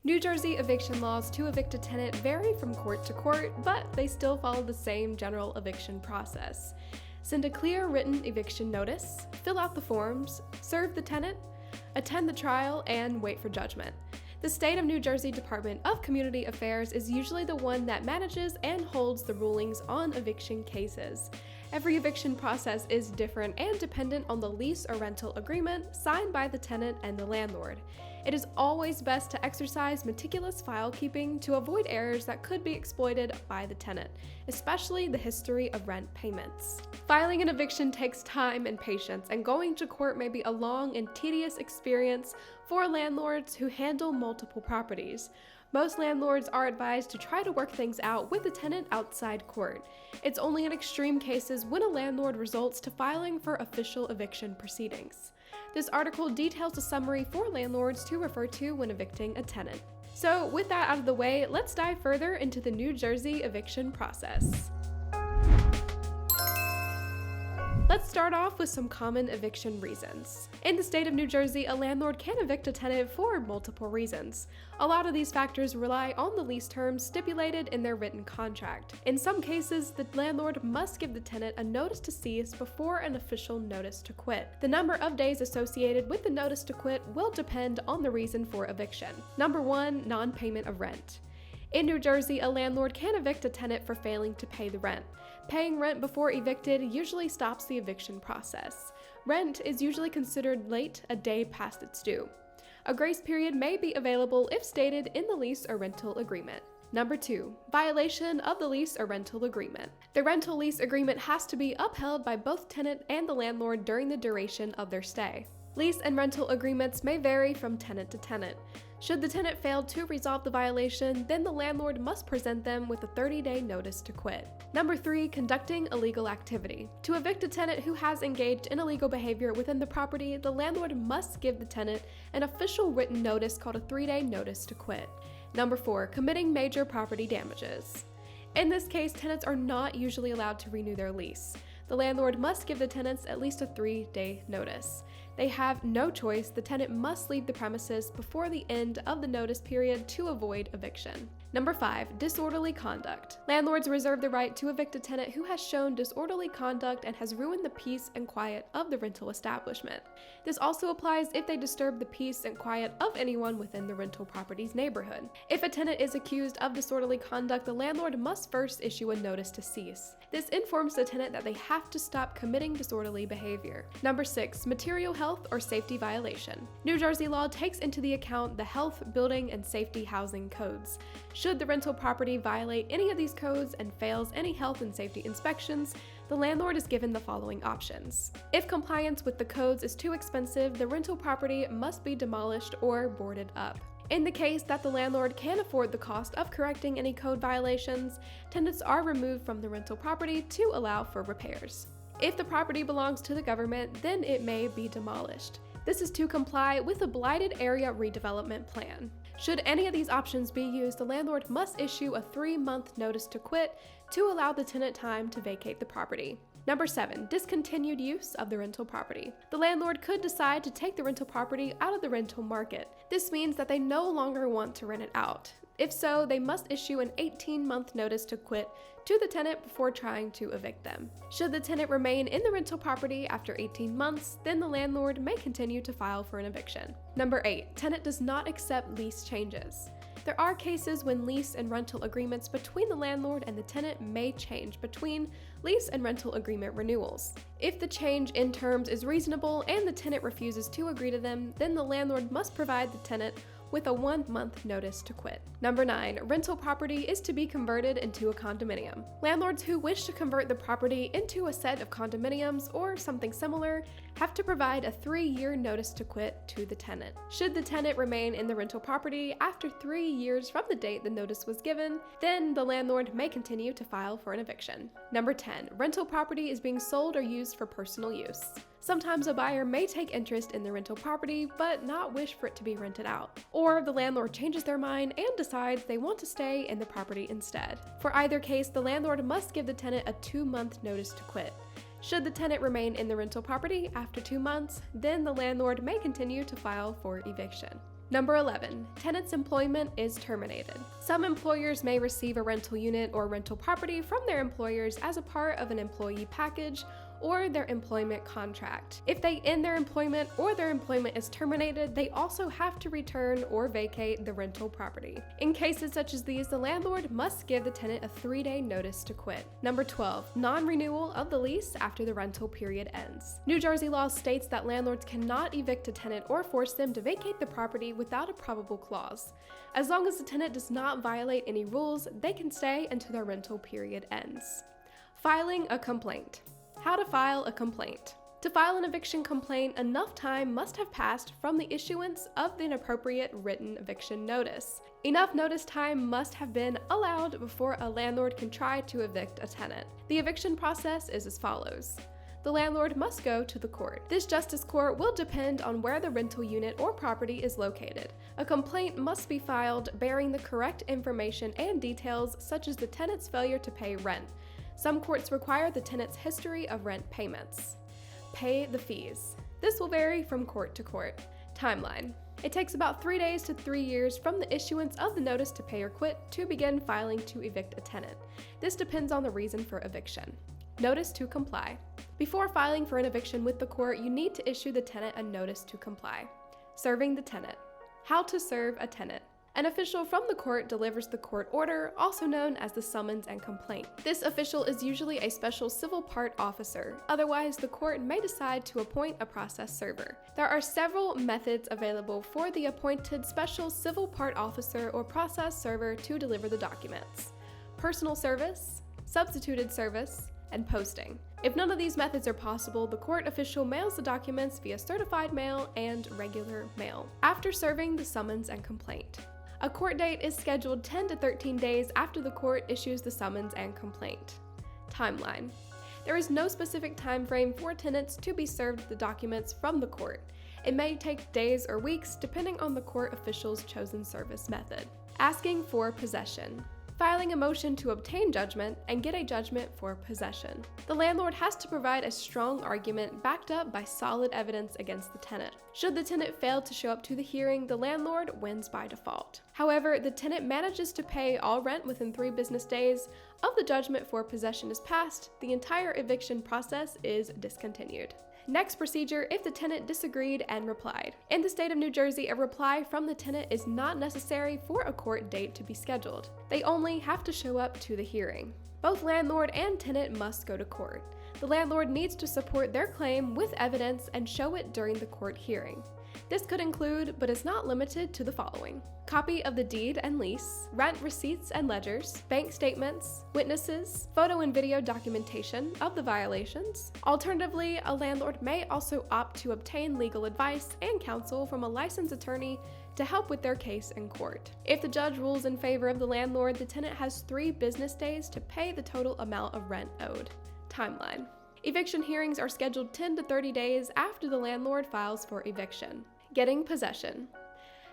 New Jersey eviction laws to evict a tenant vary from court to court, but they still follow the same general eviction process. Send a clear written eviction notice, fill out the forms, serve the tenant, attend the trial, and wait for judgment. The State of New Jersey Department of Community Affairs is usually the one that manages and holds the rulings on eviction cases. Every eviction process is different and dependent on the lease or rental agreement signed by the tenant and the landlord. It is always best to exercise meticulous file keeping to avoid errors that could be exploited by the tenant, especially the history of rent payments. Filing an eviction takes time and patience, and going to court may be a long and tedious experience for landlords who handle multiple properties. Most landlords are advised to try to work things out with the tenant outside court. It's only in extreme cases when a landlord resorts to filing for official eviction proceedings. This article details a summary for landlords to refer to when evicting a tenant. So with that out of the way, let's dive further into the New Jersey eviction process. Let's start off with some common eviction reasons. In the state of New Jersey, a landlord can evict a tenant for multiple reasons. A lot of these factors rely on the lease terms stipulated in their written contract. In some cases, the landlord must give the tenant a notice to cease before an official notice to quit. The number of days associated with the notice to quit will depend on the reason for eviction. Number 1, non-payment of rent. In New Jersey, a landlord can evict a tenant for failing to pay the rent. Paying rent before evicted usually stops the eviction process. Rent is usually considered late a day past its due. A grace period may be available if stated in the lease or rental agreement. Number 2, violation of the lease or rental agreement. The rental lease agreement has to be upheld by both tenant and the landlord during the duration of their stay. Lease and rental agreements may vary from tenant to tenant. Should the tenant fail to resolve the violation, then the landlord must present them with a 30-day notice to quit. Number 3, conducting illegal activity. To evict a tenant who has engaged in illegal behavior within the property, the landlord must give the tenant an official written notice called a 3-day notice to quit. Number 4, committing major property damages. In this case, tenants are not usually allowed to renew their lease. The landlord must give the tenants at least a 3-day notice. They have no choice. The tenant must leave the premises before the end of the notice period to avoid eviction. Number 5, disorderly conduct. Landlords reserve the right to evict a tenant who has shown disorderly conduct and has ruined the peace and quiet of the rental establishment. This also applies if they disturb the peace and quiet of anyone within the rental property's neighborhood. If a tenant is accused of disorderly conduct, the landlord must first issue a notice to cease. This informs the tenant that they have to stop committing disorderly behavior. Number 6, material health or safety violation. New Jersey law takes into the account the health, building, and safety housing codes. Should the rental property violate any of these codes and fails any health and safety inspections, the landlord is given the following options. If compliance with the codes is too expensive, the rental property must be demolished or boarded up. In the case that the landlord can't afford the cost of correcting any code violations, tenants are removed from the rental property to allow for repairs. If the property belongs to the government, then it may be demolished. This is to comply with a blighted area redevelopment plan. Should any of these options be used, the landlord must issue a 3-month notice to quit to allow the tenant time to vacate the property. Number 7, discontinued use of the rental property. The landlord could decide to take the rental property out of the rental market. This means that they no longer want to rent it out. If so, they must issue an 18-month notice to quit to the tenant before trying to evict them. Should the tenant remain in the rental property after 18 months, then the landlord may continue to file for an eviction. Number 8, tenant does not accept lease changes. There are cases when lease and rental agreements between the landlord and the tenant may change between lease and rental agreement renewals. If the change in terms is reasonable and the tenant refuses to agree to them, then the landlord must provide the tenant with a 1-month notice to quit. Number 9, rental property is to be converted into a condominium. Landlords who wish to convert the property into a set of condominiums or something similar have to provide a 3-year notice to quit to the tenant. Should the tenant remain in the rental property after 3 years from the date the notice was given, then the landlord may continue to file for an eviction. Number 10, rental property is being sold or used for personal use. Sometimes a buyer may take interest in the rental property but not wish for it to be rented out. Or the landlord changes their mind and decides they want to stay in the property instead. For either case, the landlord must give the tenant a 2-month notice to quit. Should the tenant remain in the rental property after 2 months, then the landlord may continue to file for eviction. Number 11, tenant's employment is terminated. Some employers may receive a rental unit or rental property from their employers as a part of an employee package or their employment contract. If they end their employment or their employment is terminated, they also have to return or vacate the rental property. In cases such as these, the landlord must give the tenant a 3-day notice to quit. Number 12, non-renewal of the lease after the rental period ends. New Jersey law states that landlords cannot evict a tenant or force them to vacate the property without a probable clause. As long as the tenant does not violate any rules, they can stay until their rental period ends. Filing a complaint. How to file a complaint. To file an eviction complaint, enough time must have passed from the issuance of the inappropriate written eviction notice. Enough notice time must have been allowed before a landlord can try to evict a tenant. The eviction process is as follows. The landlord must go to the court. This justice court will depend on where the rental unit or property is located. A complaint must be filed bearing the correct information and details such as the tenant's failure to pay rent. Some courts require the tenant's history of rent payments. Pay the fees. This will vary from court to court. Timeline. It takes about 3 days to 3 years from the issuance of the notice to pay or quit to begin filing to evict a tenant. This depends on the reason for eviction. Notice to comply. Before filing for an eviction with the court, you need to issue the tenant a notice to comply. Serving the tenant. How to serve a tenant. An official from the court delivers the court order, also known as the summons and complaint. This official is usually a special civil part officer. Otherwise, the court may decide to appoint a process server. There are several methods available for the appointed special civil part officer or process server to deliver the documents: personal service, substituted service, and posting. If none of these methods are possible, the court official mails the documents via certified mail and regular mail. After serving the summons and complaint. A court date is scheduled 10 to 13 days after the court issues the summons and complaint. Timeline. There is no specific time frame for tenants to be served the documents from the court. It may take days or weeks depending on the court official's chosen service method. Asking for possession. Filing a motion to obtain judgment and get a judgment for possession. The landlord has to provide a strong argument backed up by solid evidence against the tenant. Should the tenant fail to show up to the hearing, the landlord wins by default. However, the tenant manages to pay all rent within 3 business days of the judgment for possession is passed, the entire eviction process is discontinued. Next procedure if the tenant disagreed and replied. In the state of New Jersey, a reply from the tenant is not necessary for a court date to be scheduled. They only have to show up to the hearing. Both landlord and tenant must go to court. The landlord needs to support their claim with evidence and show it during the court hearing. This could include, but is not limited to, the following: copy of the deed and lease, rent receipts and ledgers, bank statements, witnesses, photo and video documentation of the violations. Alternatively, a landlord may also opt to obtain legal advice and counsel from a licensed attorney to help with their case in court. If the judge rules in favor of the landlord, the tenant has 3 business days to pay the total amount of rent owed. Timeline. Eviction hearings are scheduled 10 to 30 days after the landlord files for eviction. Getting possession.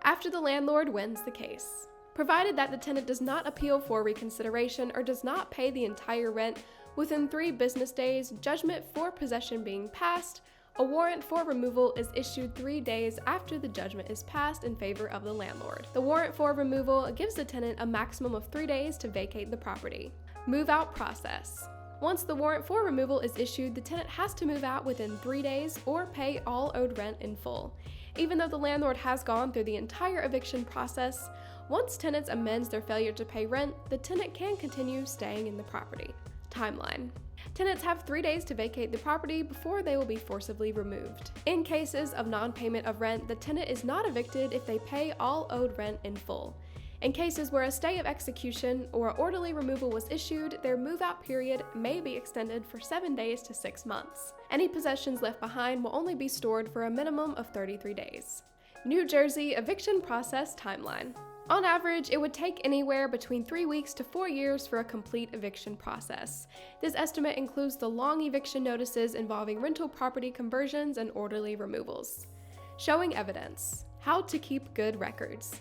After the landlord wins the case. Provided that the tenant does not appeal for reconsideration or does not pay the entire rent within 3 business days, judgment for possession being passed, a warrant for removal is issued 3 days after the judgment is passed in favor of the landlord. The warrant for removal gives the tenant a maximum of 3 days to vacate the property. Move out process. Once the warrant for removal is issued, the tenant has to move out within 3 days or pay all owed rent in full. Even though the landlord has gone through the entire eviction process, once tenants amends their failure to pay rent, the tenant can continue staying in the property. Timeline. Tenants have 3 days to vacate the property before they will be forcibly removed. In cases of non-payment of rent, the tenant is not evicted if they pay all owed rent in full. In cases where a stay of execution or orderly removal was issued, their move-out period may be extended for 7 days to 6 months. Any possessions left behind will only be stored for a minimum of 33 days. New Jersey eviction process timeline. On average, it would take anywhere between 3 weeks to 4 years for a complete eviction process. This estimate includes the long eviction notices involving rental property conversions and orderly removals. Showing evidence. How to keep good records.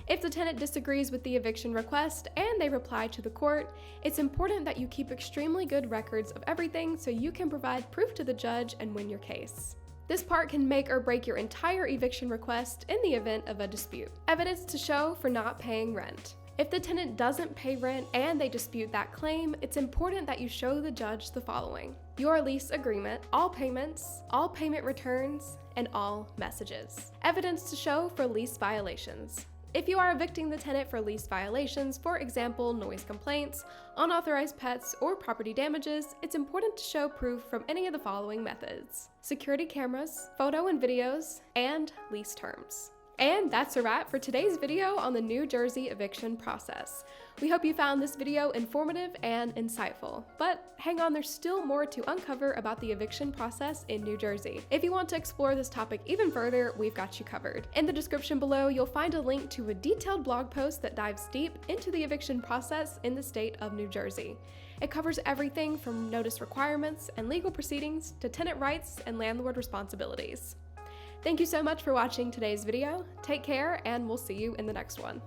If the tenant disagrees with the eviction request and they reply to the court, it's important that you keep extremely good records of everything so you can provide proof to the judge and win your case. This part can make or break your entire eviction request in the event of a dispute. Evidence to show for not paying rent. If the tenant doesn't pay rent and they dispute that claim, it's important that you show the judge the following: your lease agreement, all payments, all payment returns, and all messages. Evidence to show for lease violations. If you are evicting the tenant for lease violations, for example, noise complaints, unauthorized pets, or property damages, it's important to show proof from any of the following methods: security cameras, photo and videos, and lease terms. And that's a wrap for today's video on the New Jersey eviction process. We hope you found this video informative and insightful, but hang on, there's still more to uncover about the eviction process in New Jersey. If you want to explore this topic even further, we've got you covered. In the description below, you'll find a link to a detailed blog post that dives deep into the eviction process in the state of New Jersey. It covers everything from notice requirements and legal proceedings to tenant rights and landlord responsibilities. Thank you so much for watching today's video. Take care, and we'll see you in the next one.